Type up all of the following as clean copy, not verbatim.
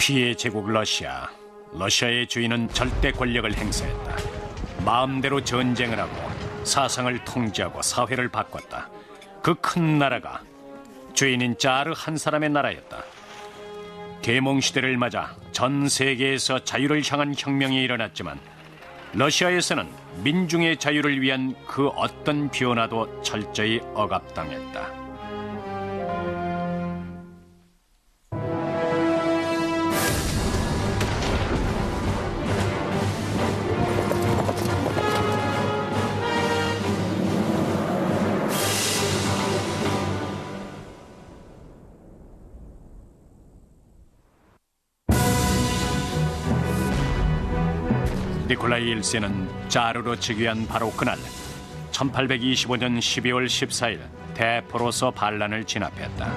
피해 제국 러시아. 러시아의 주인은 절대 권력을 행사했다. 마음대로 전쟁을 하고 사상을 통제하고 사회를 바꿨다. 그 큰 나라가 주인인 자르 한 사람의 나라였다. 계몽시대를 맞아 전 세계에서 자유를 향한 혁명이 일어났지만 러시아에서는 민중의 자유를 위한 그 어떤 변화도 철저히 억압당했다. 니콜라이 1세는 자르로 즉위한 바로 그날 1825년 12월 14일 대포로서 반란을 진압했다.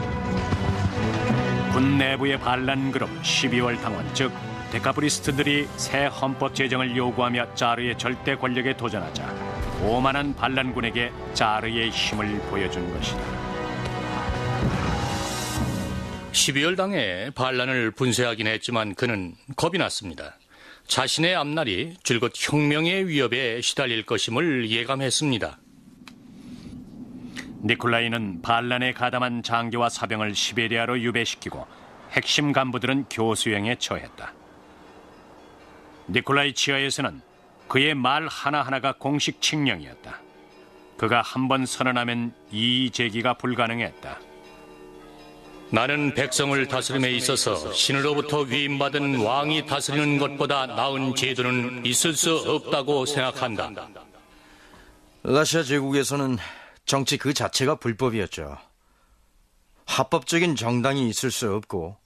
군 내부의 반란 그룹 12월 당원 즉 데카브리스트들이 새 헌법 제정을 요구하며 자르의 절대 권력에 도전하자 오만한 반란군에게 자르의 힘을 보여준 것이다. 12월 당에 반란을 분쇄하긴 했지만 그는 겁이 났습니다. 자신의 앞날이 줄곧 혁명의 위협에 시달릴 것임을 예감했습니다. 니콜라이는 반란에 가담한 장교와 사병을 시베리아로 유배시키고 핵심 간부들은 교수형에 처했다. 니콜라이 치하에서는 그의 말 하나하나가 공식 칙령이었다. 그가 한 번 선언하면 이의 제기가 불가능했다. 나는 백성을 다스림에 있어서 신으로부터 위임받은 왕이 다스리는 것보다 나은 제도는 있을 수 없다고 생각한다. 러시아 제국에서는 정치 그 자체가 불법이었죠. 합법적인 정당이 있을 수 없고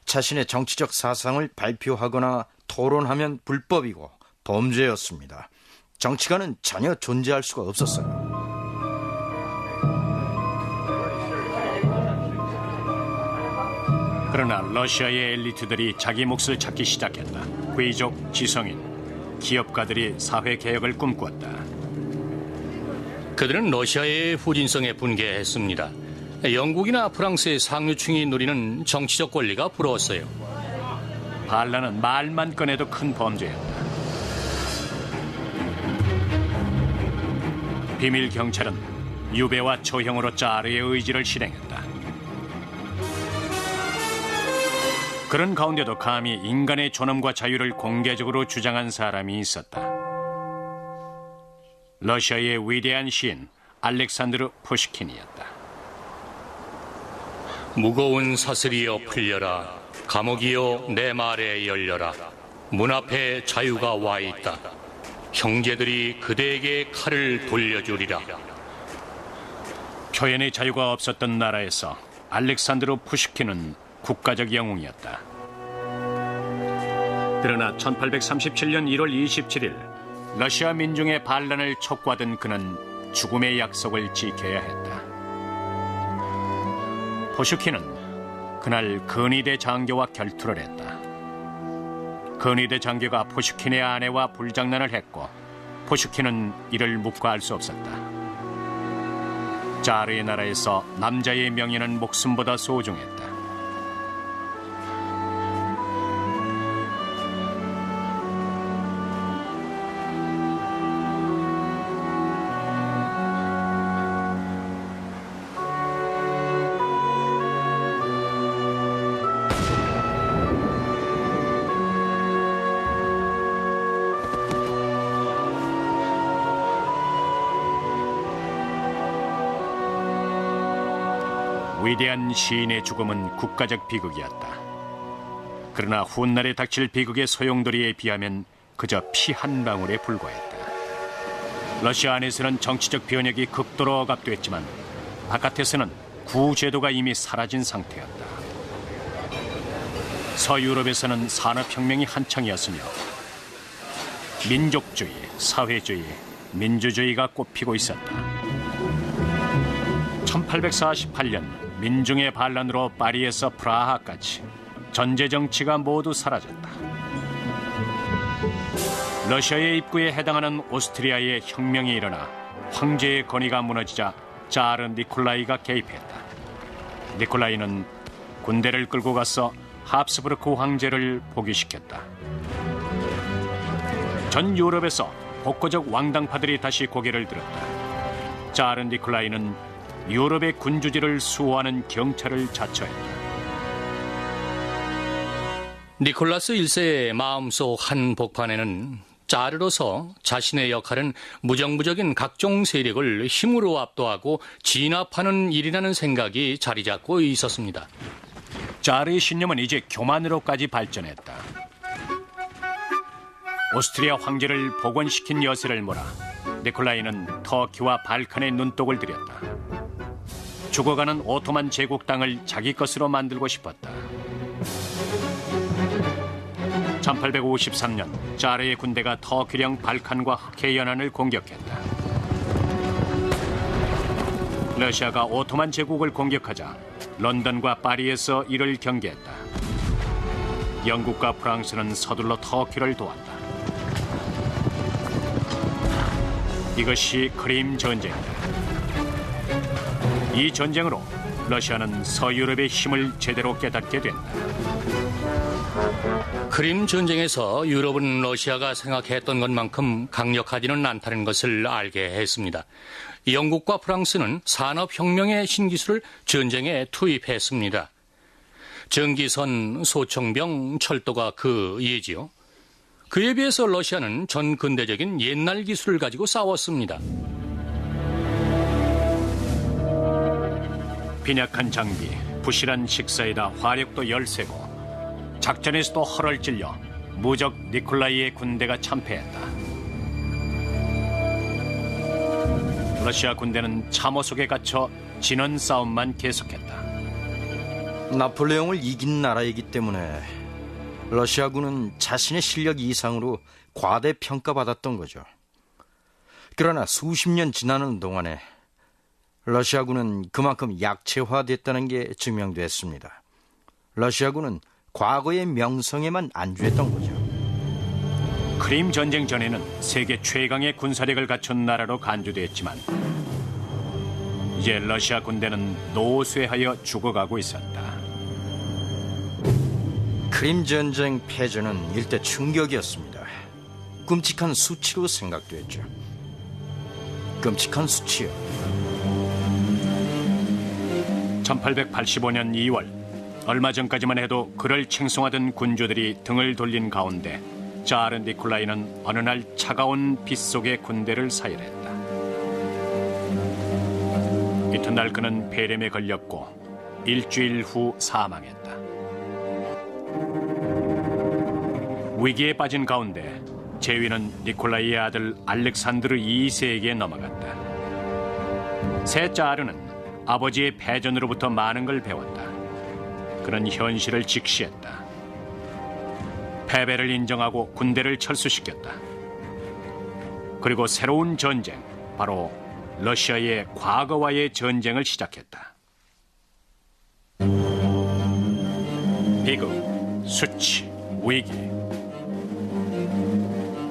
자신의 정치적 사상을 발표하거나 토론하면 불법이고 범죄였습니다. 정치가는 전혀 존재할 수가 없었어요. 그러나 러시아의 엘리트들이 자기 몫을 찾기 시작했다. 귀족, 지성인, 기업가들이 사회개혁을 꿈꾸었다. 그들은 러시아의 후진성에 분개했습니다. 영국이나 프랑스의 상류층이 누리는 정치적 권리가 부러웠어요. 반란은 말만 꺼내도 큰 범죄였다. 비밀 경찰은 유배와 처형으로 자르의 의지를 실행했다. 그런 가운데도 감히 인간의 존엄과 자유를 공개적으로 주장한 사람이 있었다. 러시아의 위대한 시인 알렉산드르 푸시킨이었다. 무거운 사슬이여 풀려라. 감옥이여 내 말에 열려라. 문 앞에 자유가 와 있다. 형제들이 그대에게 칼을 돌려주리라. 표현의 자유가 없었던 나라에서 알렉산드르 푸시킨은 국가적 영웅이었다. 그러나 1837년 1월 27일 러시아 민중의 반란을 촉구하던 그는 죽음의 약속을 지켜야 했다. 푸시킨은 그날 근위대 장교와 결투를 했다. 근위대 장교가 푸시킨의 아내와 불장난을 했고 푸시킨은 이를 묵과할 수 없었다. 자르의 나라에서 남자의 명예는 목숨보다 소중했다. 위대한 시인의 죽음은 국가적 비극이었다. 그러나 훗날에 닥칠 비극의 소용돌이에 비하면 그저 피 한 방울에 불과했다. 러시아 안에서는 정치적 변혁이 극도로 억압됐지만 바깥에서는 구제도가 이미 사라진 상태였다. 서유럽에서는 산업혁명이 한창이었으며 민족주의, 사회주의, 민주주의가 꽃피고 있었다. 1848년 민중의 반란으로 파리에서 프라하까지 전제 정치가 모두 사라졌다. 러시아의 입구에 해당하는 오스트리아의 혁명이 일어나 황제의 권위가 무너지자 자르 니콜라이가 개입했다. 니콜라이는 군대를 끌고 가서 합스부르크 황제를 포기시켰다. 전 유럽에서 복고적 왕당파들이 다시 고개를 들었다. 자르 니콜라이는 유럽의 군주지를 수호하는 경찰을 자처했다. 니콜라스 1세의 마음속 한 복판에는 자르로서 자신의 역할은 무정부적인 각종 세력을 힘으로 압도하고 진압하는 일이라는 생각이 자리 잡고 있었습니다. 자르의 신념은 이제 교만으로까지 발전했다. 오스트리아 황제를 복원시킨 여세를 몰아 니콜라이는 터키와 발칸의 눈독을 들였다. 죽어가는 오토만 제국 땅을 자기 것으로 만들고 싶었다. 1853년 자르의 군대가 터키령 발칸과 흑해 연안을 공격했다. 러시아가 오토만 제국을 공격하자 런던과 파리에서 이를 경계했다. 영국과 프랑스는 서둘러 터키를 도왔다. 이것이 크림 전쟁이다. 이 전쟁으로 러시아는 서유럽의 힘을 제대로 깨닫게 된다. 크림 전쟁에서 유럽은 러시아가 생각했던 것만큼 강력하지는 않다는 것을 알게 했습니다. 영국과 프랑스는 산업혁명의 신기술을 전쟁에 투입했습니다. 전기선, 소총병, 철도가 그 예지요. 그에 비해서 러시아는 전 근대적인 옛날 기술을 가지고 싸웠습니다. 빈약한 장비, 부실한 식사에다 화력도 열세고 작전에서도 허를 찔려 무적 니콜라이의 군대가 참패했다. 러시아 군대는 참호 속에 갇혀 진원 싸움만 계속했다. 나폴레옹을 이긴 나라이기 때문에 러시아군은 자신의 실력 이상으로 과대평가받았던 거죠. 그러나 수십 년 지나는 동안에 러시아군은 그만큼 약체화됐다는 게 증명됐습니다. 러시아군은 과거의 명성에만 안주했던 거죠. 크림 전쟁 전에는 세계 최강의 군사력을 갖춘 나라로 간주됐지만 이제 러시아 군대는 노쇠하여 죽어가고 있었다. 크림 전쟁 패전은 일대 충격이었습니다. 끔찍한 수치로 생각됐죠. 끔찍한 수치요. 1885년 2월 얼마 전까지만 해도 그를 칭송하던 군주들이 등을 돌린 가운데 자르 니콜라이는 어느 날 차가운 빛 속에 군대를 사열했다. 이튿날 그는 폐렴에 걸렸고 일주일 후 사망했다. 위기에 빠진 가운데 재위는 니콜라이의 아들 알렉산드르 2세에게 넘어갔다. 새 자르는 아버지의 패전으로부터 많은 걸 배웠다. 그는 현실을 직시했다. 패배를 인정하고 군대를 철수시켰다. 그리고 새로운 전쟁, 바로 러시아의 과거와의 전쟁을 시작했다. 비극, 수치, 위기.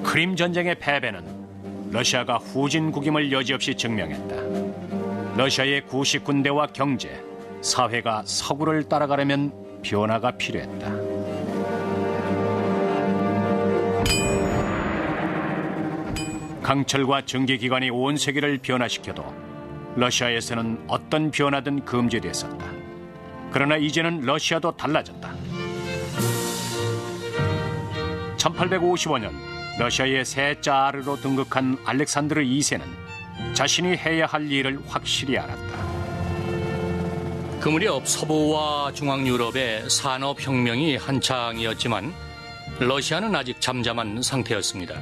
크림 전쟁의 패배는 러시아가 후진국임을 여지없이 증명했다. 러시아의 구식 군대와 경제, 사회가 서구를 따라가려면 변화가 필요했다. 강철과 증기기관이 온 세계를 변화시켜도 러시아에서는 어떤 변화든 금지됐었다. 그러나 이제는 러시아도 달라졌다. 1855년 러시아의 새 자르로 등극한 알렉산드르 2세는 자신이 해야 할 일을 확실히 알았다. 그 무렵 서부와 중앙유럽의 산업혁명이 한창이었지만 러시아는 아직 잠잠한 상태였습니다.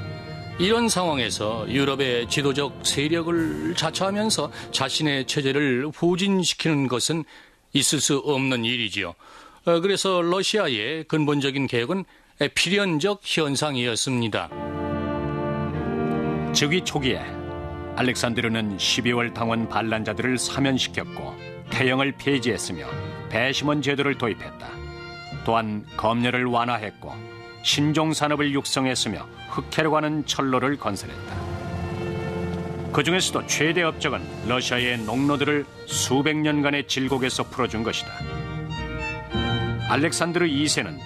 이런 상황에서 유럽의 지도적 세력을 자처하면서 자신의 체제를 후진시키는 것은 있을 수 없는 일이지요. 그래서 러시아의 근본적인 개혁은 필연적 현상이었습니다. 즉위 초기에 알렉산드르는 12월 당원 반란자들을 사면시켰고 태형을 폐지했으며 배심원 제도를 도입했다. 또한 검열을 완화했고 신종산업을 육성했으며 흑해로 가는 철로를 건설했다. 그 중에서도 최대 업적은 러시아의 농노들을 수백 년간의 질곡에서 풀어준 것이다. 알렉산드르 2세는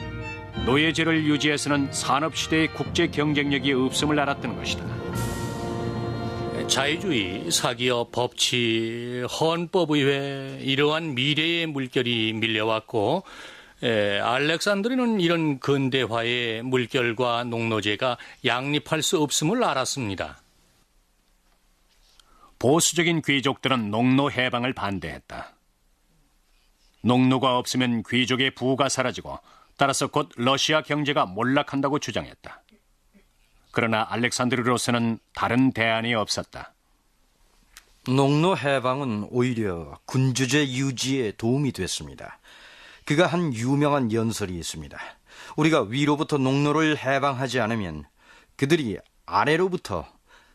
노예제를 유지해서는 산업시대의 국제 경쟁력이 없음을 알았던 것이다. 자유주의, 사기업, 법치, 헌법의회 이러한 미래의 물결이 밀려왔고 알렉산드르는 이런 근대화의 물결과 농노제가 양립할 수 없음을 알았습니다. 보수적인 귀족들은 농노 해방을 반대했다. 농노가 없으면 귀족의 부가 사라지고 따라서 곧 러시아 경제가 몰락한다고 주장했다. 그러나 알렉산드르로서는 다른 대안이 없었다. 농노 해방은 오히려 군주제 유지에 도움이 됐습니다. 그가 한 유명한 연설이 있습니다. 우리가 위로부터 농노를 해방하지 않으면 그들이 아래로부터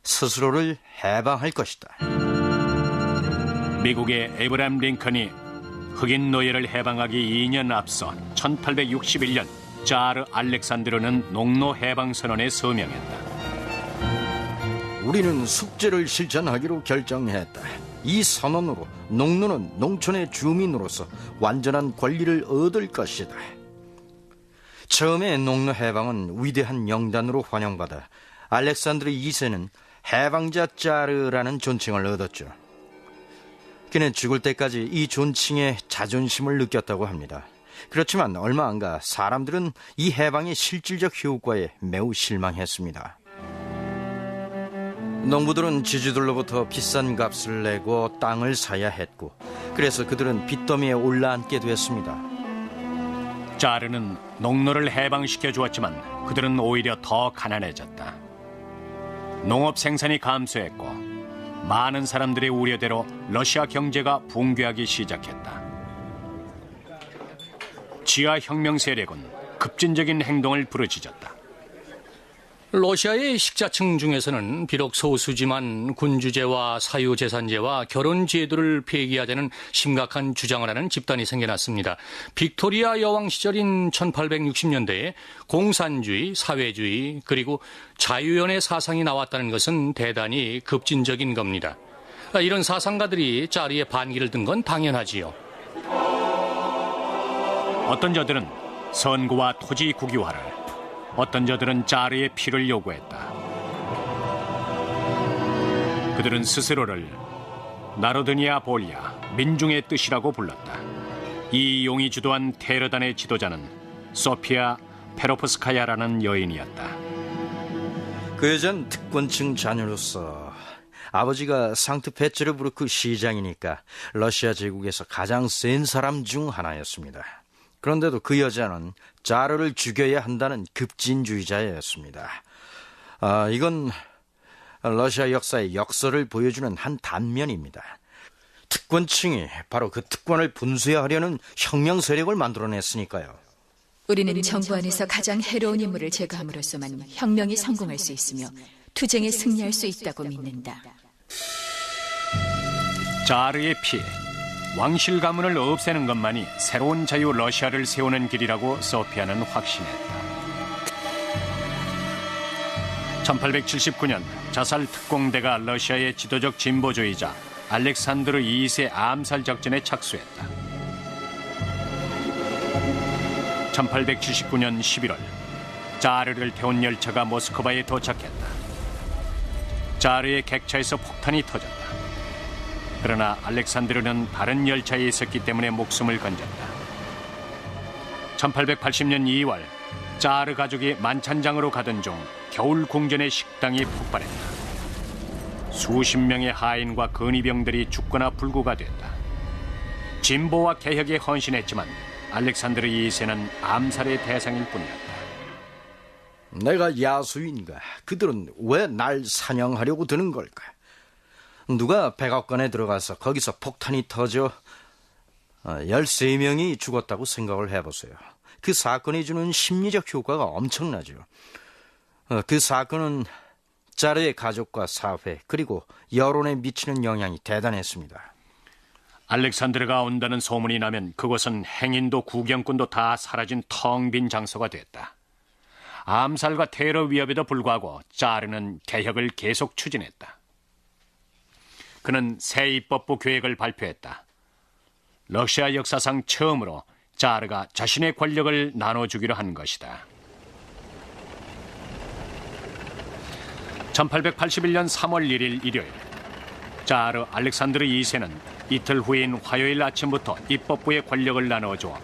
스스로를 해방할 것이다. 미국의 에브람 링컨이 흑인 노예를 해방하기 2년 앞서 1861년 자르 알렉산드르는 농노 해방 선언에 서명했다. 우리는 숙제를 실천하기로 결정했다. 이 선언으로 농노는 농촌의 주민으로서 완전한 권리를 얻을 것이다. 처음에 농노 해방은 위대한 영단으로 환영받아 알렉산드르 2세는 해방자 자르라는 존칭을 얻었죠. 그는 죽을 때까지 이 존칭에 자존심을 느꼈다고 합니다. 그렇지만 얼마 안 가 사람들은 이 해방의 실질적 효과에 매우 실망했습니다. 농부들은 지주들로부터 비싼 값을 내고 땅을 사야 했고, 그래서 그들은 빚더미에 올라앉게 됐습니다. 자르는 농노를 해방시켜 주었지만 그들은 오히려 더 가난해졌다. 농업 생산이 감소했고 많은 사람들의 우려대로 러시아 경제가 붕괴하기 시작했다. 지하 혁명 세력은 급진적인 행동을 부르짖었다. 러시아의 식자층 중에서는 비록 소수지만 군주제와 사유재산제와 결혼제도를 폐기하자는 심각한 주장을 하는 집단이 생겨났습니다. 빅토리아 여왕 시절인 1860년대에 공산주의, 사회주의 그리고 자유연의 사상이 나왔다는 것은 대단히 급진적인 겁니다. 이런 사상가들이 자르의 반기를 든 건 당연하지요. 어떤 저들은 선거와 토지 국유화를, 어떤 저들은 자르의 피를 요구했다. 그들은 스스로를 나로드니아 볼야, 민중의 뜻이라고 불렀다. 이 용이 주도한 테러단의 지도자는 소피아 페로프스카야라는 여인이었다. 그 여자는 특권층 자녀로서 아버지가 상트페테르부르크 시장이니까 러시아 제국에서 가장 센 사람 중 하나였습니다. 그런데도 그 여자는 자르를 죽여야 한다는 급진주의자였습니다. 이건 러시아 역사의 역설을 보여주는 한 단면입니다. 특권층이 바로 그 특권을 분쇄하려는 혁명 세력을 만들어냈으니까요. 우리는 정부 안에서 가장 해로운 인물을 제거함으로써만 혁명이 성공할 수 있으며 투쟁에 승리할 수 있다고 믿는다. 자르의 피, 왕실 가문을 없애는 것만이 새로운 자유 러시아를 세우는 길이라고 소피아는 확신했다. 1879년 자살 특공대가 러시아의 지도적 진보주의자 알렉산드르 2세 암살 작전에 착수했다. 1879년 11월 자르를 태운 열차가 모스크바에 도착했다. 자르의 객차에서 폭탄이 터졌다. 그러나 알렉산드르는 다른 열차에 있었기 때문에 목숨을 건졌다. 1880년 2월 자르 가족이 만찬장으로 가던 중 겨울 궁전의 식당이 폭발했다. 수십 명의 하인과 근위병들이 죽거나 불구가 됐다. 진보와 개혁에 헌신했지만 알렉산드르 2세는 암살의 대상일 뿐이었다. 내가 야수인가? 그들은 왜 날 사냥하려고 드는 걸까? 누가 백악관에 들어가서 거기서 폭탄이 터져 13명이 죽었다고 생각을 해보세요. 그 사건이 주는 심리적 효과가 엄청나죠. 그 사건은 자르의 가족과 사회 그리고 여론에 미치는 영향이 대단했습니다. 알렉산드르가 온다는 소문이 나면 그곳은 행인도 구경꾼도 다 사라진 텅 빈 장소가 됐다. 암살과 테러 위협에도 불구하고 자르는 개혁을 계속 추진했다. 그는 새 입법부 계획을 발표했다. 러시아 역사상 처음으로 자르가 자신의 권력을 나눠주기로 한 것이다. 1881년 3월 1일 일요일, 자르 알렉산드르 2세는 이틀 후인 화요일 아침부터 입법부의 권력을 나눠주어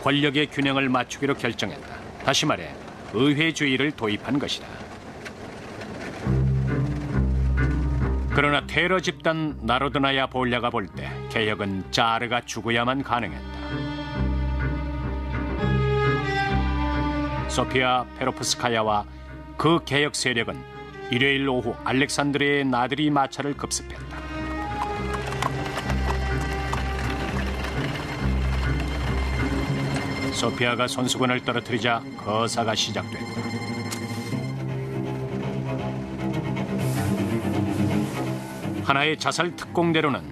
권력의 균형을 맞추기로 결정했다. 다시 말해 의회주의를 도입한 것이다. 그러나 테러 집단 나로드나야 볼랴가 볼 때 개혁은 자르가 죽어야만 가능했다. 소피아 페로프스카야와 그 개혁 세력은 일요일 오후 알렉산드르의 나들이 마차를 급습했다. 소피아가 손수건을 떨어뜨리자 거사가 시작됐다. 하나의 자살 특공대로는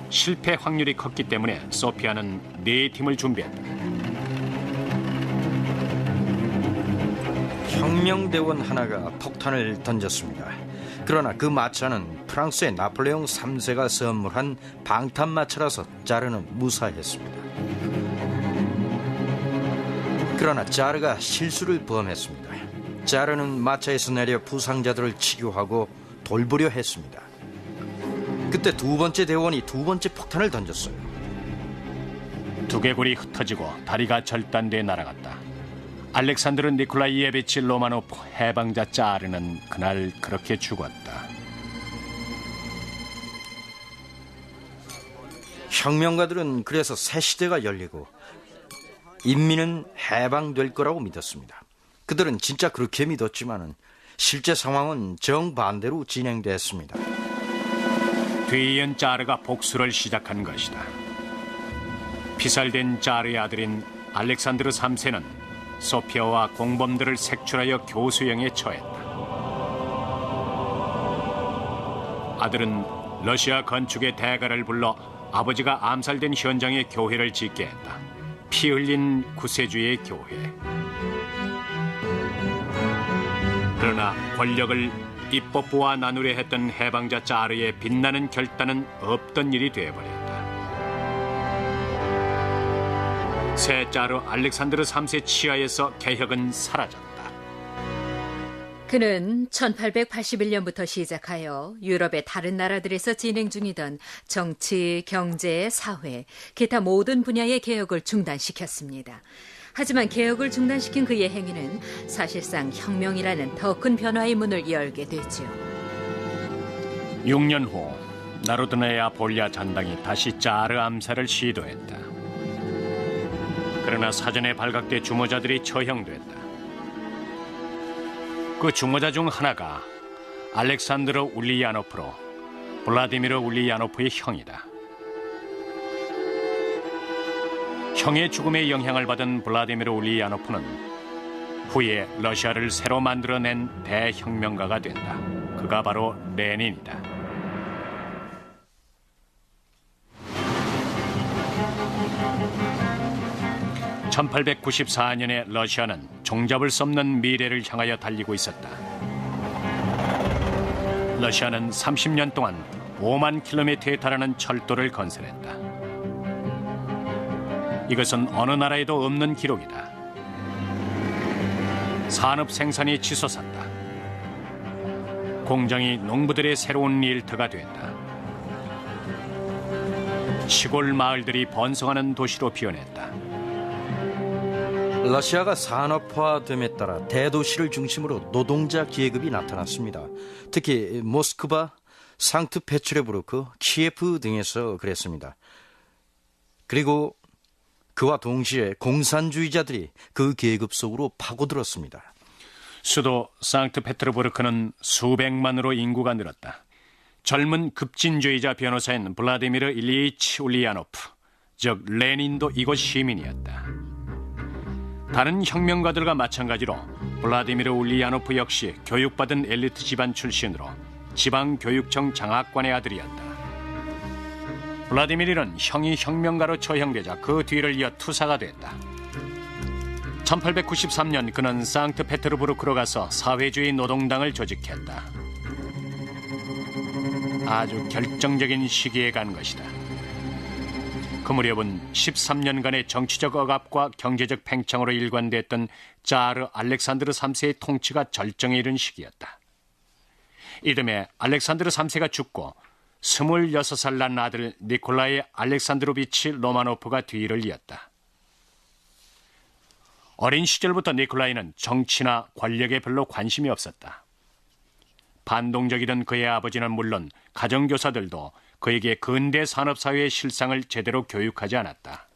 실패 확률이 컸기 때문에 소피아는 4팀을 준비했다. 혁명대원 하나가 폭탄을 던졌습니다. 그러나 그 마차는 프랑스의 나폴레옹 3세가 선물한 방탄마차라서 자르는 무사했습니다. 그러나 자르가 실수를 범했습니다. 자르는 마차에서 내려 부상자들을 치료하고 돌보려 했습니다. 그때 두 번째 대원이 두 번째 폭탄을 던졌어요. 두개골이 흩어지고 다리가 절단돼 날아갔다. 알렉산드르 니콜라이예비치 로마노프 해방자 자르는 그날 그렇게 죽었다. 혁명가들은 그래서 새 시대가 열리고 인민은 해방될 거라고 믿었습니다. 그들은 진짜 그렇게 믿었지만 실제 상황은 정반대로 진행됐습니다. 뒤이은 자르가 복수를 시작한 것이다. 피살된 자르의 아들인 알렉산드르 3세는 소피아와 공범들을 색출하여 교수형에 처했다. 아들은 러시아 건축의 대가를 불러 아버지가 암살된 현장에 교회를 짓게 했다. 피 흘린 구세주의 교회. 그러나 권력을 입법부와 나누려 했던 해방자 자르의 빛나는 결단은 없던 일이 되어버렸다. 새 자르 알렉산드르 3세 치하에서 개혁은 사라졌다. 그는 1881년부터 시작하여 유럽의 다른 나라들에서 진행 중이던 정치, 경제, 사회, 기타 모든 분야의 개혁을 중단시켰습니다. 하지만 개혁을 중단시킨 그의 행위는 사실상 혁명이라는 더 큰 변화의 문을 열게 되죠. 6년 후 나로드나야 볼랴 잔당이 다시 자르 암살을 시도했다. 그러나 사전에 발각돼 주모자들이 처형됐다. 그 주모자 중 하나가 알렉산드르 울리야노프로 블라디미르 울리야노프의 형이다. 형의 죽음에 영향을 받은 블라디미르 울리야노프는 후에 러시아를 새로 만들어낸 대혁명가가 된다. 그가 바로 레닌이다. (1894년에) 러시아는 종잡을 수 없는 미래를 향하여 달리고 있었다. 러시아는 30년 동안 5만 킬로미터에 달하는 철도를 건설했다. 이것은 어느 나라에도 없는 기록이다. 산업 생산이 치솟았다. 공장이 농부들의 새로운 일터가 됐다. 시골 마을들이 번성하는 도시로 변했다. 러시아가 산업화됨에 따라 대도시를 중심으로 노동자 계급이 나타났습니다. 특히 모스크바, 상트페테르부르크, 키예프 등에서 그랬습니다. 그리고 그와 동시에 공산주의자들이 그 계급 속으로 파고들었습니다. 수도 상트페테르부르크는 수백만으로 인구가 늘었다. 젊은 급진주의자 변호사인 블라디미르 일리치 울리야노프, 즉 레닌도 이곳 시민이었다. 다른 혁명가들과 마찬가지로 블라디미르 울리야노프 역시 교육받은 엘리트 집안 출신으로 지방교육청 장학관의 아들이었다. 블라디미르는 형이 혁명가로 처형되자 그 뒤를 이어 투사가 됐다. 1893년 그는 상트페테르부르크로 가서 사회주의 노동당을 조직했다. 아주 결정적인 시기에 간 것이다. 그 무렵은 13년간의 정치적 억압과 경제적 팽창으로 일관됐던 자르 알렉산드르 3세의 통치가 절정에 이른 시기였다. 이듬해 알렉산드르 3세가 죽고 26살 난 아들 니콜라이 알렉산드로비치 로마노프가 뒤를 이었다. 어린 시절부터 니콜라이는 정치나 권력에 별로 관심이 없었다. 반동적이던 그의 아버지는 물론 가정교사들도 그에게 근대 산업사회의 실상을 제대로 교육하지 않았다.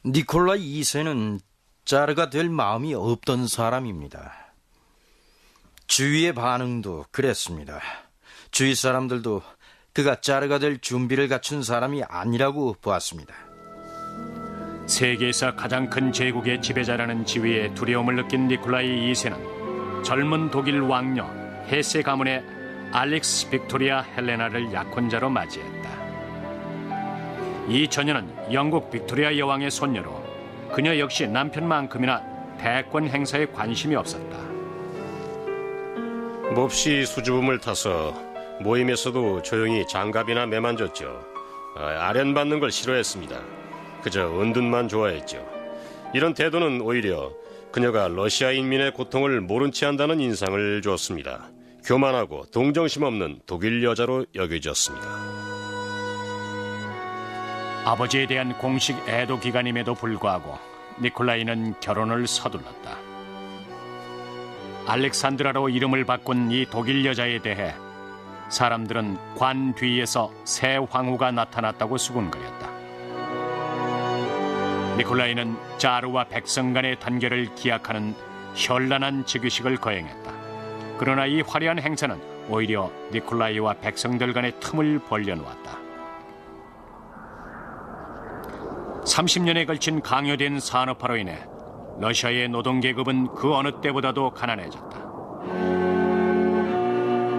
니콜라이 2세는 자르가 될 마음이 없던 사람입니다. 주위의 반응도 그랬습니다. 주위 사람들도 그가 자르가 될 준비를 갖춘 사람이 아니라고 보았습니다. 세계에서 가장 큰 제국의 지배자라는 지위에 두려움을 느낀 니콜라이 2세는 젊은 독일 왕녀 헤세 가문의 알렉스 빅토리아 헬레나를 약혼자로 맞이했다. 이 처녀는 영국 빅토리아 여왕의 손녀로 그녀 역시 남편만큼이나 대권 행사에 관심이 없었다. 몹시 수줍음을 타서 모임에서도 조용히 장갑이나 매만졌죠. 아련받는 걸 싫어했습니다. 그저 은둔만 좋아했죠. 이런 태도는 오히려 그녀가 러시아 인민의 고통을 모른 채 한다는 인상을 줬습니다. 교만하고 동정심 없는 독일 여자로 여겨졌습니다. 아버지에 대한 공식 애도 기간임에도 불구하고 니콜라이는 결혼을 서둘렀다. 알렉산드라로 이름을 바꾼 이 독일 여자에 대해 사람들은 관 뒤에서 새 황후가 나타났다고 수군거렸다. 니콜라이는 자르와 백성 간의 단결을 기약하는 현란한 즉위식을 거행했다. 그러나 이 화려한 행사는 오히려 니콜라이와 백성들 간의 틈을 벌려놓았다. 30년에 걸친 강요된 산업화로 인해 러시아의 노동계급은 그 어느 때보다도 가난해졌다.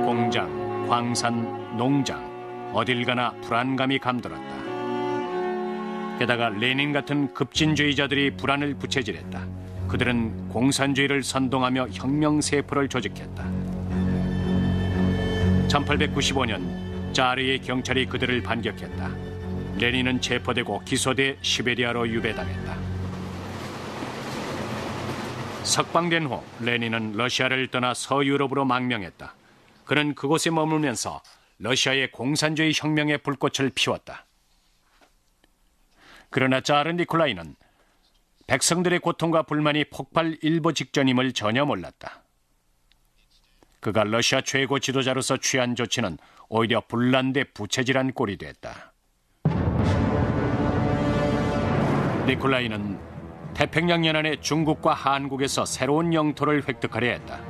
공장, 광산, 농장, 어딜 가나 불안감이 감돌았다. 게다가 레닌 같은 급진주의자들이 불안을 부채질했다. 그들은 공산주의를 선동하며 혁명세포를 조직했다. 1895년 자르의 경찰이 그들을 반격했다. 레닌은 체포되고 기소돼 시베리아로 유배당했다. 석방된 후 레닌은 러시아를 떠나 서유럽으로 망명했다. 그는 그곳에 머물면서 러시아의 공산주의 혁명의 불꽃을 피웠다. 그러나 자르 니콜라이는 백성들의 고통과 불만이 폭발 일보 직전임을 전혀 몰랐다. 그가 러시아 최고 지도자로서 취한 조치는 오히려 불난데 부채질한 꼴이 됐다. 니콜라이는 태평양 연안의 중국과 한국에서 새로운 영토를 획득하려 했다.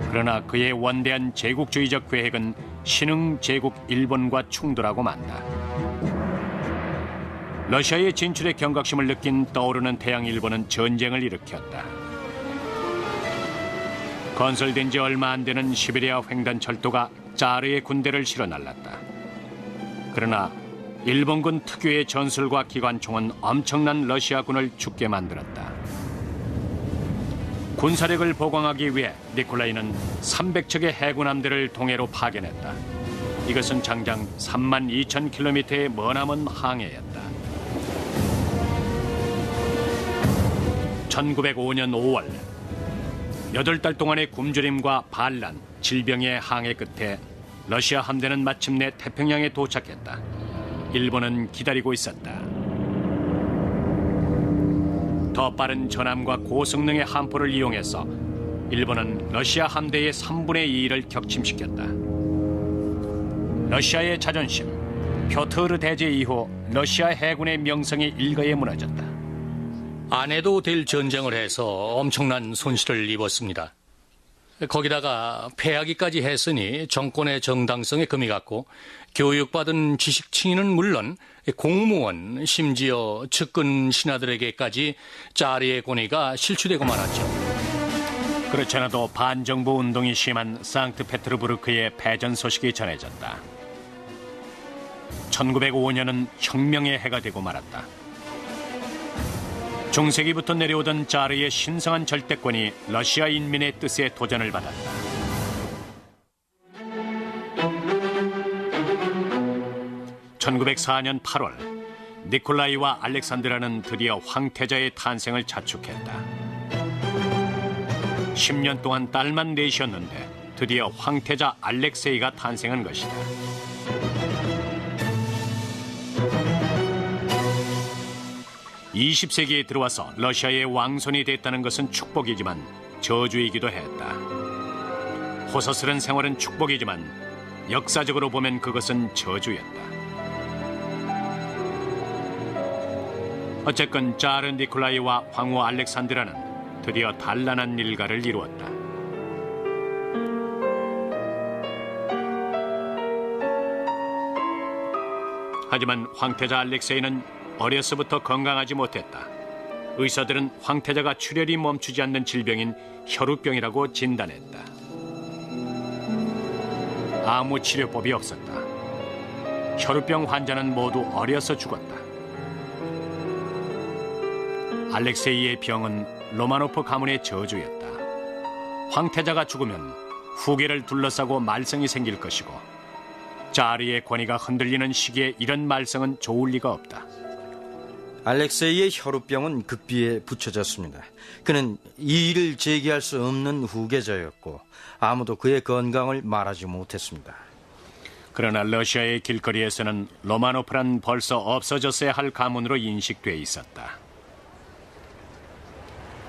그러나 그의 원대한 제국주의적 계획은 신흥 제국 일본과 충돌하고 만다. 러시아의 진출에 경각심을 느낀 떠오르는 태양 일본은 전쟁을 일으켰다. 건설된 지 얼마 안 되는 시베리아 횡단 철도가 자르의 군대를 실어 날랐다. 그러나 일본군 특유의 전술과 기관총은 엄청난 러시아군을 죽게 만들었다. 군사력을 보강하기 위해 니콜라이는 300척의 해군 함대를 동해로 파견했다. 이것은 장장 32,000km의 머나먼 항해였다. 1905년 5월 8달 동안의 굶주림과 반란, 질병의 항해 끝에 러시아 함대는 마침내 태평양에 도착했다. 일본은 기다리고 있었다. 더 빠른 전함과 고성능의 함포를 이용해서 일본은 러시아 함대의 3분의 2를 격침시켰다. 러시아의 자존심, 표트르 대제 이후 러시아 해군의 명성이 일거에 무너졌다. 안 해도 될 전쟁을 해서 엄청난 손실을 입었습니다. 거기다가 패하기까지 했으니 정권의 정당성에 금이 갔고 교육받은 지식층인은 물론 공무원, 심지어 측근 신하들에게까지 자르의 권위가 실추되고 말았죠. 그렇지 않아도 반정부 운동이 심한 상트페테르부르크의 패전 소식이 전해졌다. 1905년은 혁명의 해가 되고 말았다. 중세기부터 내려오던 자르의 신성한 절대권이 러시아 인민의 뜻에 도전을 받았다. 1904년 8월 니콜라이와 알렉산드라는 드디어 황태자의 탄생을 자축했다. 10년 동안 딸만 넷이었는데 드디어 황태자 알렉세이가 탄생한 것이다. (20세기에) 들어와서 러시아의 왕손이 됐다는 것은 축복이지만 저주이기도 했다. 호서스런 생활은 축복이지만 역사적으로 보면 그것은 저주였다. 어쨌건 자르 니콜라이와 황후 알렉산드라는 드디어 단란한 일가를 이루었다. 하지만 황태자 알렉세이는 어려서부터 건강하지 못했다. 의사들은 황태자가 출혈이 멈추지 않는 질병인 혈우병이라고 진단했다. 아무 치료법이 없었다. 혈우병 환자는 모두 어려서 죽었다. 알렉세이의 병은 로마노프 가문의 저주였다. 황태자가 죽으면 후계를 둘러싸고 말썽이 생길 것이고 자르의 권위가 흔들리는 시기에 이런 말썽은 좋을 리가 없다. 알렉세이의 혈우병은 극비에 붙여졌습니다. 그는 이의를 제기할 수 없는 후계자였고 아무도 그의 건강을 말하지 못했습니다. 그러나 러시아의 길거리에서는 로마노프란 벌써 없어졌어야 할 가문으로 인식돼 있었다.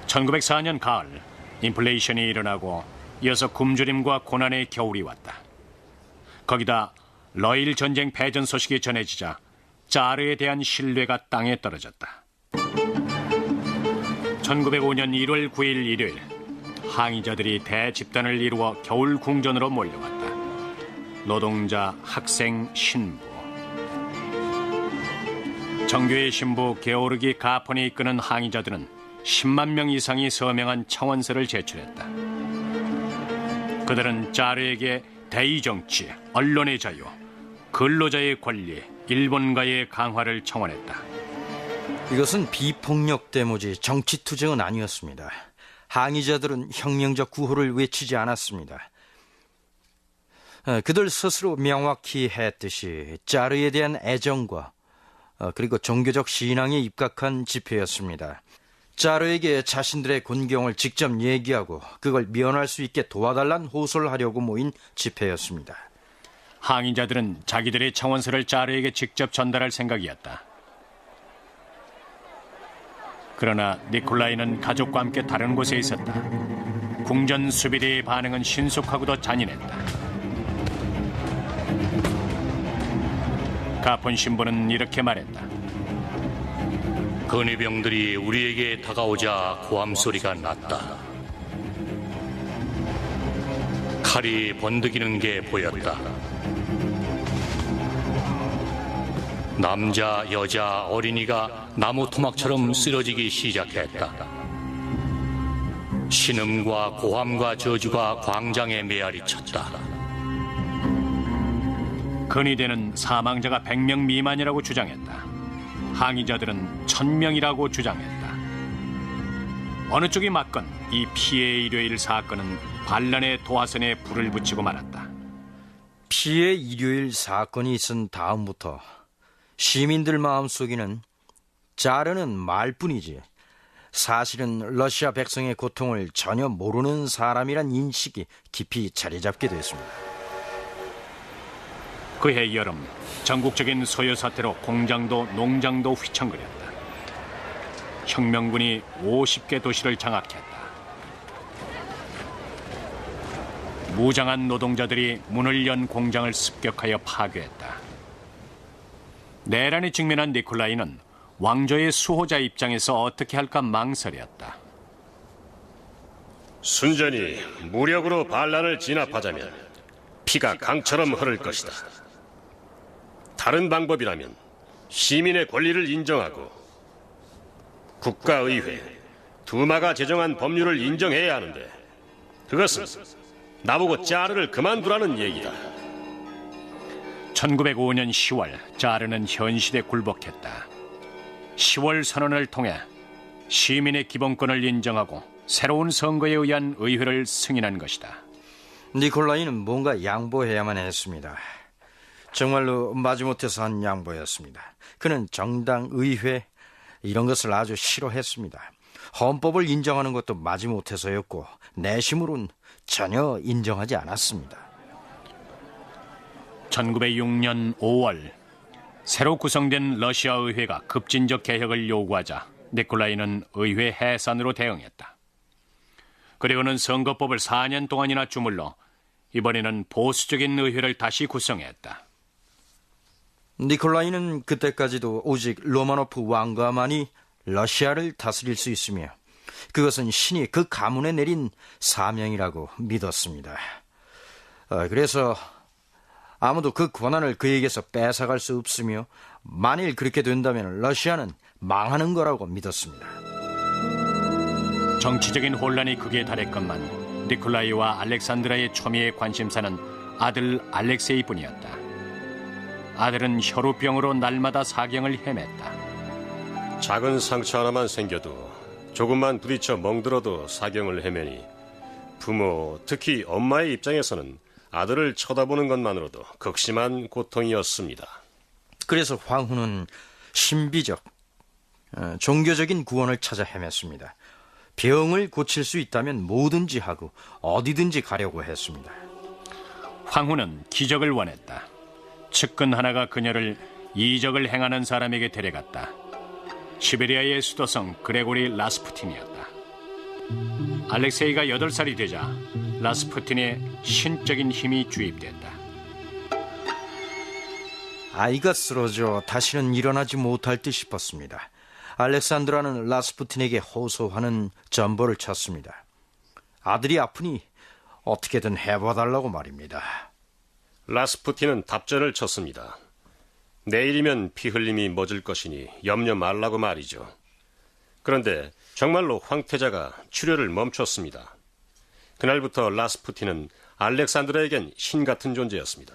1904년 가을 인플레이션이 일어나고 이어서 굶주림과 고난의 겨울이 왔다. 거기다 러일 전쟁 패전 소식이 전해지자 자르에 대한 신뢰가 땅에 떨어졌다. 1905년 1월 9일 일요일 항의자들이 대집단을 이루어 겨울 궁전으로 몰려왔다. 노동자, 학생, 신부. 정교의 신부 게오르기 가폰이 이끄는 항의자들은 10만 명 이상이 서명한 청원서를 제출했다. 그들은 자르에게 대의 정치, 언론의 자유, 근로자의 권리, 일본과의 강화를 청원했다. 이것은 비폭력 데모지 정치투쟁은 아니었습니다. 항의자들은 혁명적 구호를 외치지 않았습니다. 그들 스스로 명확히 했듯이 자르에 대한 애정과 그리고 종교적 신앙에 입각한 집회였습니다. 자르에게 자신들의 곤경을 직접 얘기하고 그걸 면할 수 있게 도와달란 호소를 하려고 모인 집회였습니다. 항의자들은 자기들의 청원서를 자르에게 직접 전달할 생각이었다. 그러나 니콜라이는 가족과 함께 다른 곳에 있었다. 궁전 수비대의 반응은 신속하고도 잔인했다. 가폰 신부는 이렇게 말했다. 근위병들이 우리에게 다가오자 고함 소리가 났다. 칼이 번득이는 게 보였다. 남자, 여자, 어린이가 나무 토막처럼 쓰러지기 시작했다. 신음과 고함과 저주가 광장에 메아리 쳤다. 근위대는 사망자가 100명 미만이라고 주장했다. 항의자들은 1000명이라고 주장했다. 어느 쪽이 맞건 이 피해 일요일 사건은 반란의 도화선에 불을 붙이고 말았다. 피해 일요일 사건이 있은 다음부터 시민들 마음속에는 자르는 말뿐이지 사실은 러시아 백성의 고통을 전혀 모르는 사람이란 인식이 깊이 자리 잡게 됐습니다. 그해 여름 전국적인 소요 사태로 공장도 농장도 휘청거렸다. 혁명군이 50개 도시를 장악했다. 무장한 노동자들이 문을 연 공장을 습격하여 파괴했다. 내란에 직면한 니콜라이는 왕조의 수호자 입장에서 어떻게 할까 망설였다. 순전히 무력으로 반란을 진압하자면 피가 강처럼 흐를 것이다. 다른 방법이라면 시민의 권리를 인정하고 국가의회, 두마가 제정한 법률을 인정해야 하는데 그것은 나보고 자르를 그만두라는 얘기다. 1905년 10월 자르는 현실에 굴복했다. 10월 선언을 통해 시민의 기본권을 인정하고 새로운 선거에 의한 의회를 승인한 것이다. 니콜라이는 뭔가 양보해야만 했습니다. 정말로 마지못해서 한 양보였습니다. 그는 정당, 의회 이런 것을 아주 싫어했습니다. 헌법을 인정하는 것도 마지못해서였고 내심으로는 전혀 인정하지 않았습니다. 1906년 5월 새로 구성된 러시아 의회가 급진적 개혁을 요구하자 니콜라이는 의회 해산으로 대응했다. 그리고는 선거법을 4년 동안이나 주물러 이번에는 보수적인 의회를 다시 구성했다. 니콜라이는 그때까지도 오직 로마노프 왕가만이 러시아를 다스릴 수 있으며 그것은 신이 그 가문에 내린 사명이라고 믿었습니다. 그래서 아무도 그 권한을 그에게서 뺏어갈 수 없으며 만일 그렇게 된다면 러시아는 망하는 거라고 믿었습니다. 정치적인 혼란이 극에 달했건만 니콜라이와 알렉산드라의 초미의 관심사는 아들 알렉세이뿐이었다. 아들은 혈우병으로 날마다 사경을 헤맸다. 작은 상처 하나만 생겨도 조금만 부딪혀 멍들어도 사경을 헤매니 부모, 특히 엄마의 입장에서는 아들을 쳐다보는 것만으로도 극심한 고통이었습니다. 그래서 황후는 신비적, 종교적인 구원을 찾아 헤맸습니다. 병을 고칠 수 있다면 뭐든지 하고 어디든지 가려고 했습니다. 황후는 기적을 원했다. 측근 하나가 그녀를 이적을 행하는 사람에게 데려갔다. 시베리아의 수도성 그레고리 라스푸틴이었다. 알렉세이가 8살이 되자 라스푸틴의 신적인 힘이 주입됐다. 아이가 쓰러져 다시는 일어나지 못할 듯 싶었습니다. 알렉산드라는 라스푸틴에게 호소하는 전보를 쳤습니다. 아들이 아프니 어떻게든 해봐달라고 말입니다. 라스푸틴은 답전을 쳤습니다. 내일이면 피 흘림이 멎을 것이니 염려 말라고 말이죠. 그런데 정말로 황태자가 출혈을 멈췄습니다. 그날부터 라스푸틴은 알렉산드라에겐 신 같은 존재였습니다.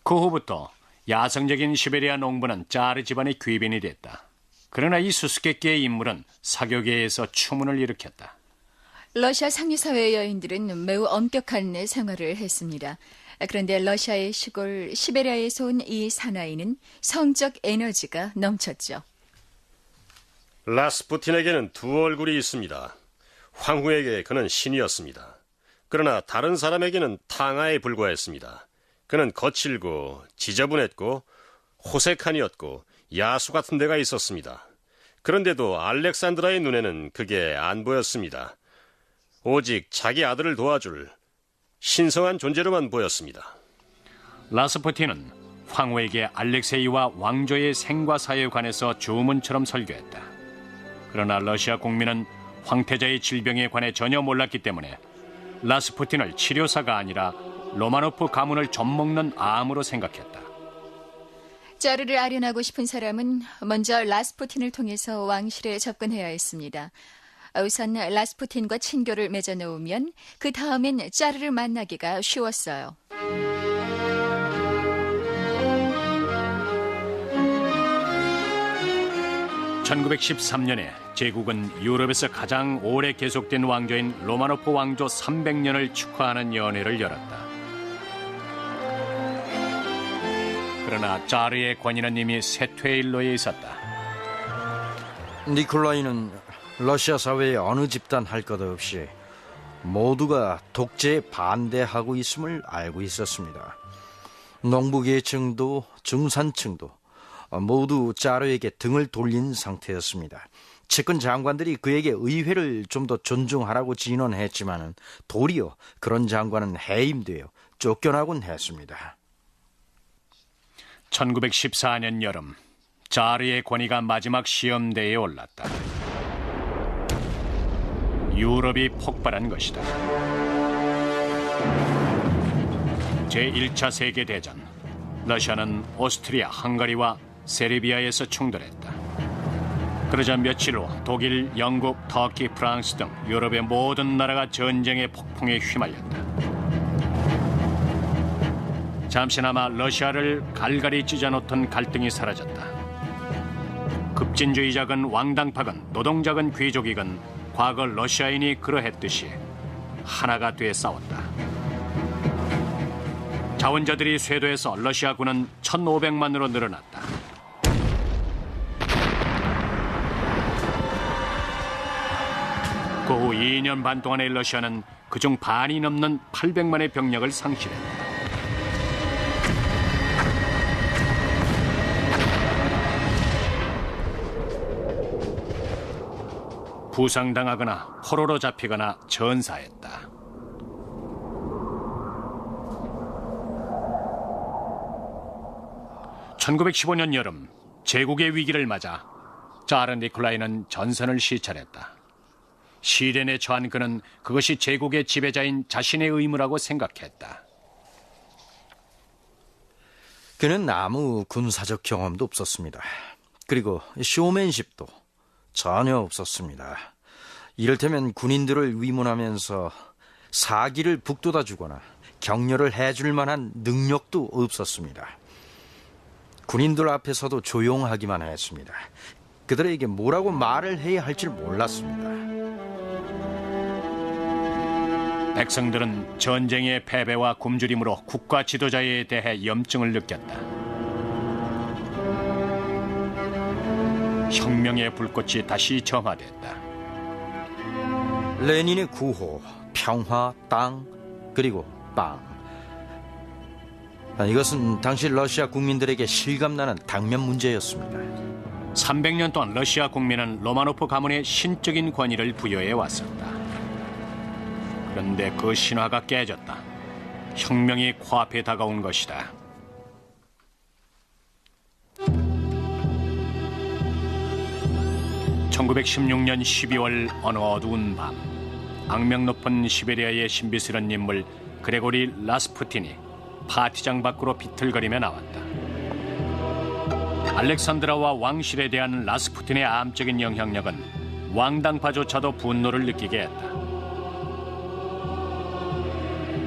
그 후부터 야성적인 시베리아 농부는 짜르 집안의 귀빈이 됐다. 그러나 이 수수께끼의 인물은 사교계에서 추문을 일으켰다. 러시아 상류사회 여인들은 매우 엄격한 생활을 했습니다. 그런데 러시아의 시골 시베리아에서 온 이 사나이는 성적 에너지가 넘쳤죠. 라스푸틴에게는 두 얼굴이 있습니다. 황후에게 그는 신이었습니다. 그러나 다른 사람에게는 탕아에 불과했습니다. 그는 거칠고 지저분했고 호색한이었고 야수 같은 데가 있었습니다. 그런데도 알렉산드라의 눈에는 그게 안 보였습니다. 오직 자기 아들을 도와줄 신성한 존재로만 보였습니다. 라스푸틴은 황후에게 알렉세이와 왕조의 생과 사에 관해서 주문처럼 설교했다. 그러나 러시아 국민은 황태자의 질병에 관해 전혀 몰랐기 때문에 라스푸틴을 치료사가 아니라 로마노프 가문을 젖먹는 암으로 생각했다. 짜르를 아련하고 싶은 사람은 먼저 라스푸틴을 통해서 왕실에 접근해야 했습니다. 우선 라스푸틴과 친교를 맺어놓으면 그 다음엔 짜르를 만나기가 쉬웠어요. (1913년에) 제국은 유럽에서 가장 오래 계속된 왕조인 로마노프 왕조 300년을 축하하는 연회를 열었다. 그러나 짜르의 권위는 이미 쇠퇴의 일로에 있었다. 니콜라이는 러시아 사회의 어느 집단 할 것 없이 모두가 독재에 반대하고 있음을 알고 있었습니다. 농부계층도 중산층도 모두 짜르에게 등을 돌린 상태였습니다. 측근 장관들이 그에게 의회를 좀 더 존중하라고 진언했지만 도리어 그런 장관은 해임되어 쫓겨나곤 했습니다. 1914년 여름 짜르의 권위가 마지막 시험대에 올랐다. 유럽이 폭발한 것이다. 제1차 세계대전, 러시아는 오스트리아, 헝가리와 세르비아에서 충돌했다. 그러자 며칠 후 독일, 영국, 터키, 프랑스 등 유럽의 모든 나라가 전쟁의 폭풍에 휘말렸다. 잠시나마 러시아를 갈갈이 찢어놓던 갈등이 사라졌다. 급진주의자건 왕당파건 노동자건 귀족이건 과거 러시아인이 그러했듯이 하나가 돼 싸웠다. 자원자들이 쇄도해서 러시아군은 1,500만으로 늘어났다. 그 후 2년 반 동안의 러시아는 그중 반이 넘는 800만의 병력을 상실했다. 부상당하거나 포로로 잡히거나 전사했다. (1915년) 여름 제국의 위기를 맞아 자르 니콜라이는 전선을 시찰했다. 시련에 처한 그는 그것이 제국의 지배자인 자신의 의무라고 생각했다. 그는 아무 군사적 경험도 없었습니다. 그리고 쇼맨십도 전혀 없었습니다. 이를테면 군인들을 위문하면서 사기를 북돋아주거나 격려를 해줄 만한 능력도 없었습니다. 군인들 앞에서도 조용하기만 했습니다. 그들에게 뭐라고 말을 해야 할지 몰랐습니다. 백성들은 전쟁의 패배와 굶주림으로 국가 지도자에 대해 염증을 느꼈다. 혁명의 불꽃이 다시 점화됐다. 레닌의 구호, 평화, 땅, 그리고 빵. 이것은 당시 러시아 국민들에게 실감나는 당면 문제였습니다. 300년 동안 러시아 국민은 로마노프 가문의 신적인 권위를 부여해 왔었다. 그런데 그 신화가 깨졌다. 혁명이 코앞에 다가온 것이다. (1916년 12월) 어느 어두운 밤, 악명 높은 시베리아의 신비스런 인물 그레고리 라스푸틴이 파티장 밖으로 비틀거리며 나왔다. 알렉산드라와 왕실에 대한 라스푸틴의 암적인 영향력은 왕당파조차도 분노를 느끼게 했다.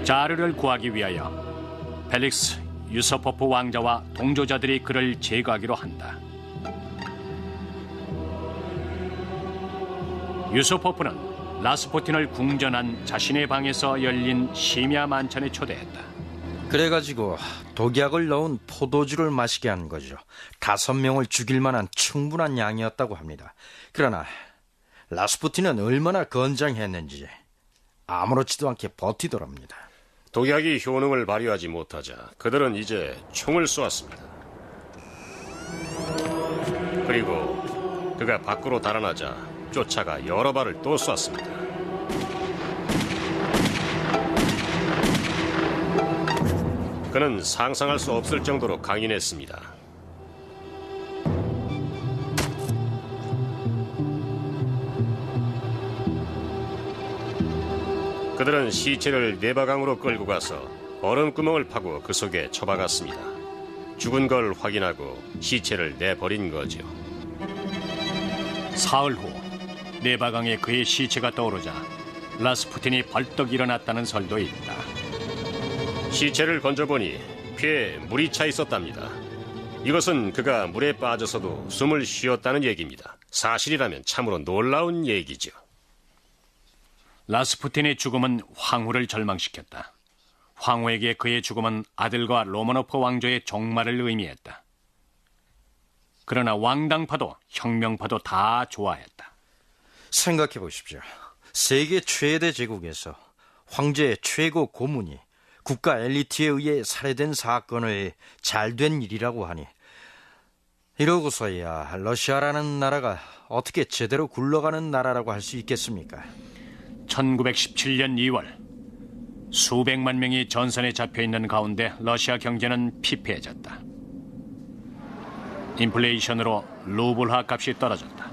자르를 구하기 위하여 펠릭스 유서포프 왕자와 동조자들이 그를 제거하기로 한다. 유서포프는 라스푸틴을 궁전한 자신의 방에서 열린 심야 만찬에 초대했다. 그래가지고 독약을 넣은 포도주를 마시게 한 거죠. 5명을 죽일 만한 충분한 양이었다고 합니다. 그러나 라스푸틴은 얼마나 건장했는지 아무렇지도 않게 버티더랍니다. 독약이 효능을 발휘하지 못하자 그들은 이제 총을 쏘았습니다. 그리고 그가 밖으로 달아나자 쫓아가 여러 발을 또 쐈습니다. 그는 상상할 수 없을 정도로 강인했습니다. 그들은 시체를 내바강으로 끌고 가서 얼음구멍을 파고 그 속에 처박았습니다. 죽은 걸 확인하고 시체를 내버린 거죠. 사흘 후 네바강에 그의 시체가 떠오르자 라스푸틴이 벌떡 일어났다는 설도 있다. 시체를 건져보니 폐에 물이 차 있었답니다. 이것은 그가 물에 빠져서도 숨을 쉬었다는 얘기입니다. 사실이라면 참으로 놀라운 얘기죠. 라스푸틴의 죽음은 황후를 절망시켰다. 황후에게 그의 죽음은 아들과 로마노프 왕조의 종말을 의미했다. 그러나 왕당파도 혁명파도 다 좋아했다. 생각해 보십시오. 세계 최대 제국에서 황제의 최고 고문이 국가 엘리트에 의해 살해된 사건을 잘된 일이라고 하니 이러고서야 러시아라는 나라가 어떻게 제대로 굴러가는 나라라고 할 수 있겠습니까? 1917년 2월 수백만 명이 전선에 잡혀있는 가운데 러시아 경제는 피폐해졌다. 인플레이션으로 루블화 값이 떨어졌다.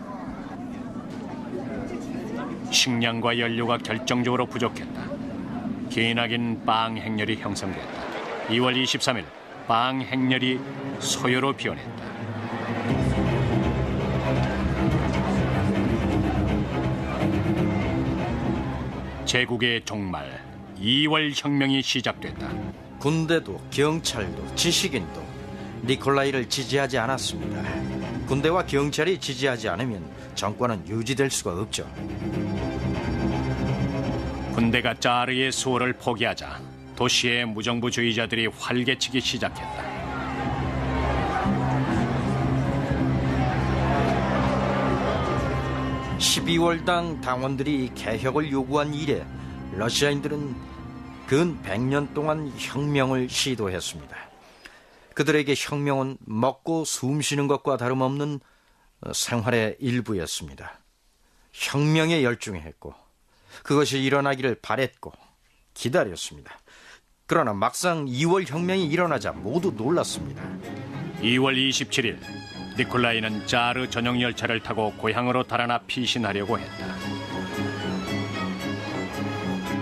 식량과 연료가 결정적으로 부족했다. 기나긴 빵 행렬이 형성됐다. 2월 23일 빵 행렬이 소요로 변했다. 제국의 종말 2월 혁명이 시작됐다. 군대도 경찰도 지식인도 니콜라이를 지지하지 않았습니다. 군대와 경찰이 지지하지 않으면 정권은 유지될 수가 없죠. 군대가 자르의 수호를 포기하자 도시의 무정부주의자들이 활개치기 시작했다. 12월당 당원들이 개혁을 요구한 이래 러시아인들은 근 100년 동안 혁명을 시도했습니다. 그들에게 혁명은 먹고 숨쉬는 것과 다름없는 생활의 일부였습니다. 혁명에 열중했고 그것이 일어나기를 바랬고 기다렸습니다. 그러나 막상 2월 혁명이 일어나자 모두 놀랐습니다. 2월 27일 니콜라이는 짜르 전용 열차를 타고 고향으로 달아나 피신하려고 했다.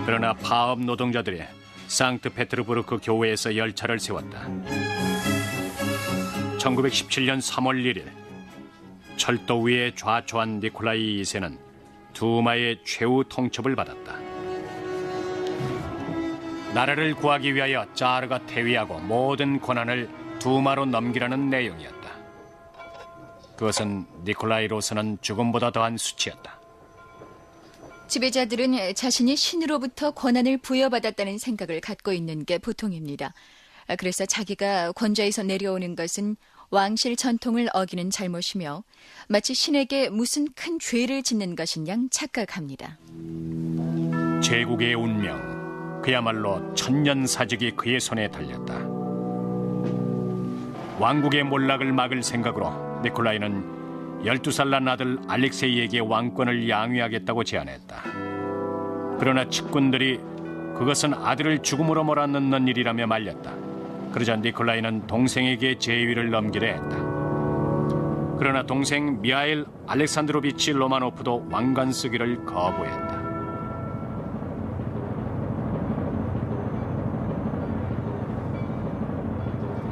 그러나 파업 노동자들이 상트페테르부르크 교회에서 열차를 세웠다. 1917년 3월 1일 철도 위에 좌초한 니콜라이 2세는 두마의 최후 통첩을 받았다. 나라를 구하기 위하여 짜르가 퇴위하고 모든 권한을 두마로 넘기라는 내용이었다. 그것은 니콜라이로서는 죽음보다 더한 수치였다. 지배자들은 자신이 신으로부터 권한을 부여받았다는 생각을 갖고 있는 게 보통입니다. 그래서 자기가 권좌에서 내려오는 것은 왕실 전통을 어기는 잘못이며 마치 신에게 무슨 큰 죄를 짓는 것인 양 착각합니다. 제국의 운명, 그야말로 천년사직이 그의 손에 달렸다. 왕국의 몰락을 막을 생각으로 니콜라이는 12살 난 아들 알렉세이에게 왕권을 양위하겠다고 제안했다. 그러나 측근들이 그것은 아들을 죽음으로 몰아넣는 일이라며 말렸다. 그러자 니콜라이는 동생에게 제위를 넘기려 했다. 그러나 동생 미하일 알렉산드로비치 로마노프도 왕관 쓰기를 거부했다.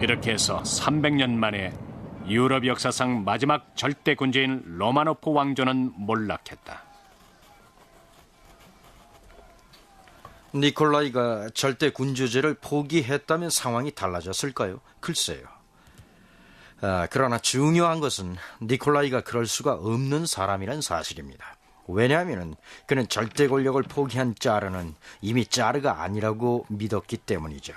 이렇게 해서 300년 만에 유럽 역사상 마지막 절대 군주인 로마노프 왕조는 몰락했다. 니콜라이가 절대 군주제를 포기했다면 상황이 달라졌을까요? 글쎄요. 그러나 중요한 것은 니콜라이가 그럴 수가 없는 사람이란 사실입니다. 왜냐하면 그는 절대 권력을 포기한 짜르는 이미 짜르가 아니라고 믿었기 때문이죠.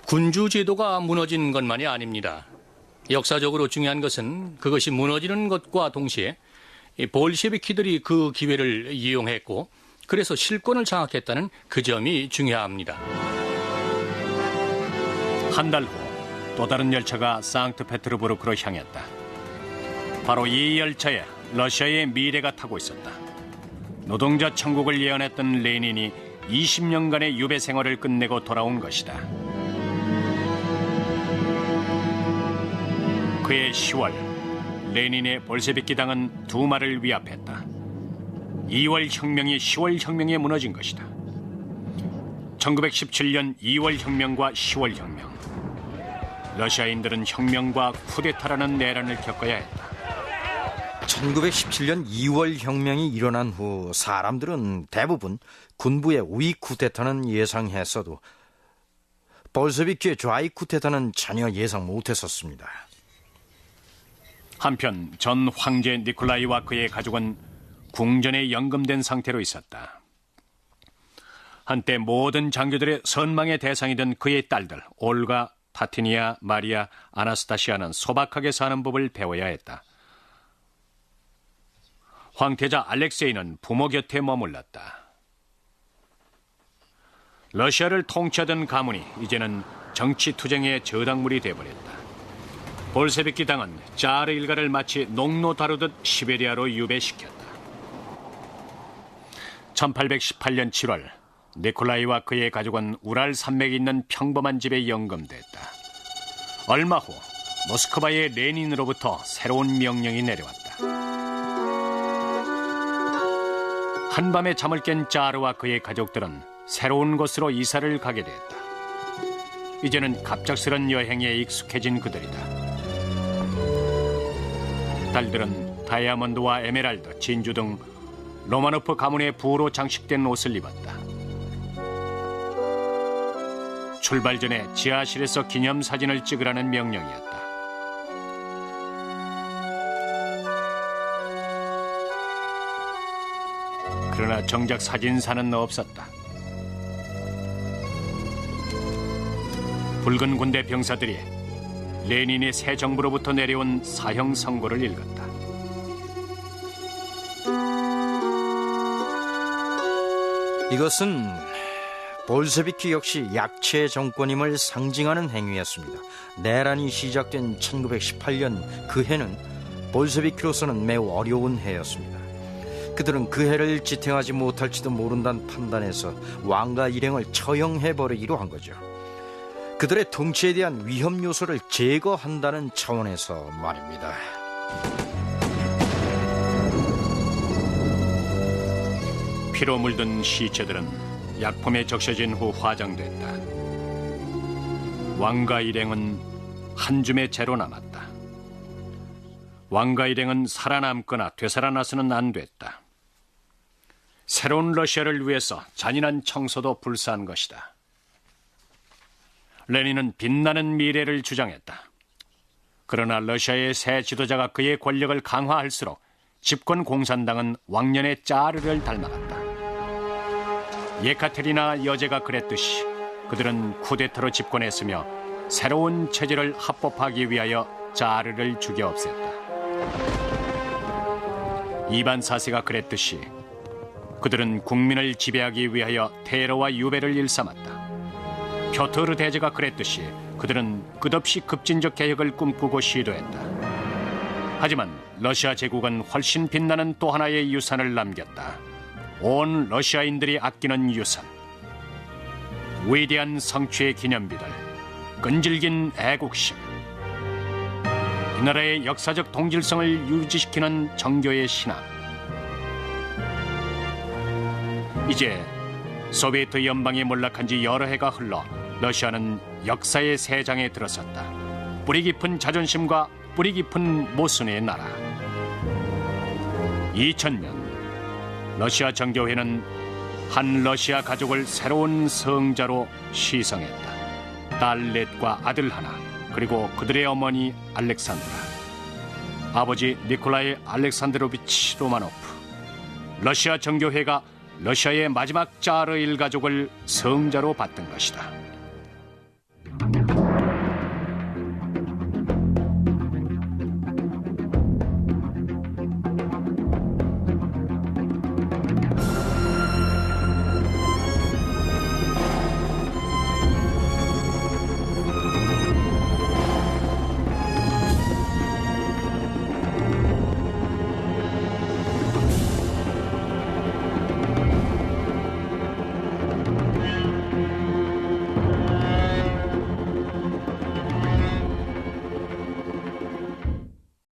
군주 제도가 무너진 것만이 아닙니다. 역사적으로 중요한 것은 그것이 무너지는 것과 동시에 볼셰비키들이 그 기회를 이용했고 그래서 실권을 장악했다는 그 점이 중요합니다. 한 달 후 또 다른 열차가 상트페테르부르크로 향했다. 바로 이 열차에 러시아의 미래가 타고 있었다. 노동자 천국을 예언했던 레닌이 20년간의 유배 생활을 끝내고 돌아온 것이다. 그해 10월 레닌의 볼셰비키 당은 두마를 위압했다. 2월 혁명이 10월 혁명에 무너진 것이다. 1917년 2월 혁명과 10월 혁명. 러시아인들은 혁명과 쿠데타라는 내란을 겪어야 했다. 1917년 2월 혁명이 일어난 후 사람들은 대부분 군부의 우위 쿠데타는 예상했어도 볼셰비키의 좌익 쿠데타는 전혀 예상 못했었습니다. 한편 전 황제 니콜라이와 그의 가족은 궁전에 연금된 상태로 있었다. 한때 모든 장교들의 선망의 대상이던 그의 딸들 올가, 타티니아, 마리아, 아나스타시아는 소박하게 사는 법을 배워야 했다. 황태자 알렉세이는 부모 곁에 머물렀다. 러시아를 통치하던 가문이 이제는 정치투쟁의 저당물이 되어버렸다. 볼셰비키 당은 짜르 일가를 마치 농로 다루듯 시베리아로 유배시켰다. 1818년 7월 니콜라이와 그의 가족은 우랄 산맥에 있는 평범한 집에 연금됐다. 얼마 후 모스크바의 레닌으로부터 새로운 명령이 내려왔다. 한밤에 잠을 깬 짜르와 그의 가족들은 새로운 곳으로 이사를 가게 됐다. 이제는 갑작스런 여행에 익숙해진 그들이다. 딸들은 다이아몬드와 에메랄드, 진주 등 로마노프 가문의 부로 장식된 옷을 입었다. 출발 전에 지하실에서 기념사진을 찍으라는 명령이었다. 그러나 정작 사진사는 없었다. 붉은 군대 병사들이 레닌의 새 정부로부터 내려온 사형 선고를 읽었다. 이것은 볼셰비키 역시 약체 정권임을 상징하는 행위였습니다. 내란이 시작된 1918년 그 해는 볼셰비키로서는 매우 어려운 해였습니다. 그들은 그 해를 지탱하지 못할지도 모른다는 판단에서 왕가 일행을 처형해버리기로 한 거죠. 그들의 통치에 대한 위험 요소를 제거한다는 차원에서 말입니다. 피로 물든 시체들은 약품에 적셔진 후 화장됐다. 왕가 일행은 한 줌의 채로 남았다. 왕가 일행은 살아남거나 되살아나서는 안 됐다. 새로운 러시아를 위해서 잔인한 청소도 불사한 것이다. 레닌은 빛나는 미래를 주장했다. 그러나 러시아의 새 지도자가 그의 권력을 강화할수록 집권 공산당은 왕년의 짜르를 닮아갔다. 예카테리나 여제가 그랬듯이 그들은 쿠데타로 집권했으며 새로운 체제를 합법하기 위하여 짜르를 죽여 없앴다. 이반 4세가 그랬듯이 그들은 국민을 지배하기 위하여 테러와 유배를 일삼았다. 표트르 대제가 그랬듯이 그들은 끝없이 급진적 개혁을 꿈꾸고 시도했다. 하지만 러시아 제국은 훨씬 빛나는 또 하나의 유산을 남겼다. 온 러시아인들이 아끼는 유산. 위대한 성취의 기념비들, 끈질긴 애국심, 이 나라의 역사적 동질성을 유지시키는 정교의 신앙. 이제 소비에트 연방이 몰락한 지 여러 해가 흘러 러시아는 역사의 새 장에 들어섰다. 뿌리 깊은 자존심과 뿌리 깊은 모순의 나라. 2000년 러시아 정교회는 한 러시아 가족을 새로운 성자로 시성했다. 딸 넷과 아들 하나, 그리고 그들의 어머니 알렉산드라. 아버지 니콜라이 알렉산드로비치 로마노프. 러시아 정교회가 러시아의 마지막 짜르 일가족을 성자로 받던 것이다.